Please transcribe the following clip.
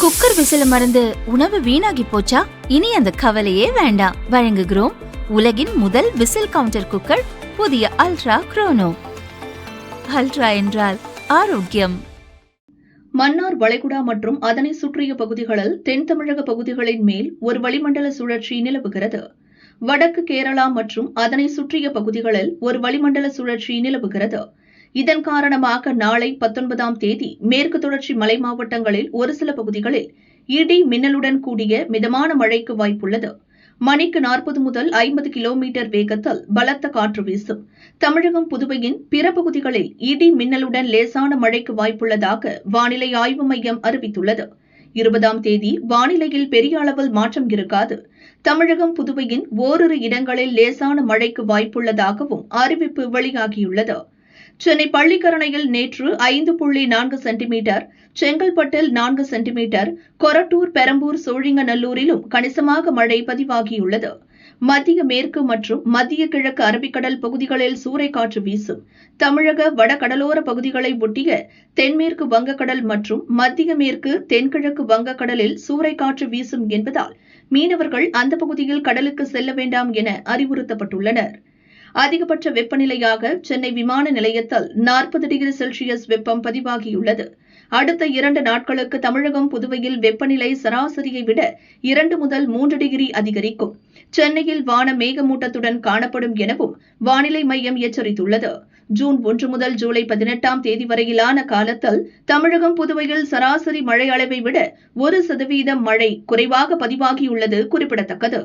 Cooker விசில மறந்து உணவு வீணாகி போச்சா? இனி அந்த கவலையே வேண்டாம். வழங்குகிறோம் உலகின் முதல் விசில் கவுண்டர் குக்கர், புதிய அல்ட்ரா குரோனோ. அல்ட்ரா என்றால் ஆரோக்கியம். மன்னார் வளைகுடா மற்றும் அதனை சுற்றிய பகுதிகளில் தென் தமிழக பகுதிகளின் மேல் ஒரு வளிமண்டல சுழற்சி நிலவுகிறது. வடக்கு கேரளா மற்றும் அதனை சுற்றிய பகுதிகளில் ஒரு வளிமண்டல சுழற்சி நிலவுகிறது. இதன் காரணமாக நாளை 19ஆம் தேதி மேற்கு தொடர்ச்சி மலை மாவட்டங்களில் ஒரு சில பகுதிகளில் இடி மின்னலுடன் கூடிய மிதமான மழைக்கு வாய்ப்புள்ளது. மணிக்கு 40 முதல் 50 கிலோமீட்டர் வேகத்தில் பலத்த காற்று வீசும். தமிழகம், புதுவையின் பிற பகுதிகளில் இடி மின்னலுடன் லேசான மழைக்கு வாய்ப்புள்ளதாக வானிலை ஆய்வு மையம் அறிவித்துள்ளது. 20ஆம் தேதி வானிலையில் பெரிய அளவில் மாற்றம் இருக்காது. தமிழகம், புதுவையின் ஓரிரு இடங்களில் லேசான மழைக்கு வாய்ப்புள்ளதாகவும் அறிவிப்பு வெளியாகியுள்ளது. சென்னை பள்ளிக்கரணையில் நேற்று 5.4 சென்டிமீட்டர், செங்கல்பட்டில் 4 சென்டிமீட்டர், கொரட்டூர், பெரம்பூர், சோழிங்கநல்லூரிலும் கணிசமாக மழை பதிவாகியுள்ளது. மத்திய மேற்கு மற்றும் மத்திய கிழக்கு அரபிக்கடல் பகுதிகளில் சூறைக்காற்று வீசும். தமிழக வடகடலோர பகுதிகளை ஒட்டிய தென்மேற்கு வங்கக்கடல் மற்றும் மத்திய மேற்கு தென்கிழக்கு வங்கக்கடலில் சூறைக்காற்று வீசும் என்பதால் மீனவர்கள் அந்த பகுதியில் கடலுக்கு செல்ல வேண்டாம் என அறிவுறுத்தப்பட்டுள்ளனர். அதிகபட்ச வெப்பநிலையாக சென்னை விமான நிலையத்தில் 40 டிகிரி செல்சியஸ் வெப்பம் பதிவாகியுள்ளது. அடுத்த 2 நாட்களுக்கு தமிழகம், புதுவையில் வெப்பநிலை சராசரியை விட 2 முதல் 3 டிகிரி அதிகரிக்கும். சென்னையில் வானம் மேகமூட்டத்துடன் காணப்படும் எனவும் வானிலை மையம் எச்சரித்துள்ளது. ஜூன் 1 முதல் ஜூலை 18ஆம் தேதி வரையிலான காலத்தில் தமிழகம், புதுவையில் சராசரி மழை அளவை விட 1% மழை குறைவாக பதிவாகியுள்ளது குறிப்பிடத்தக்கது.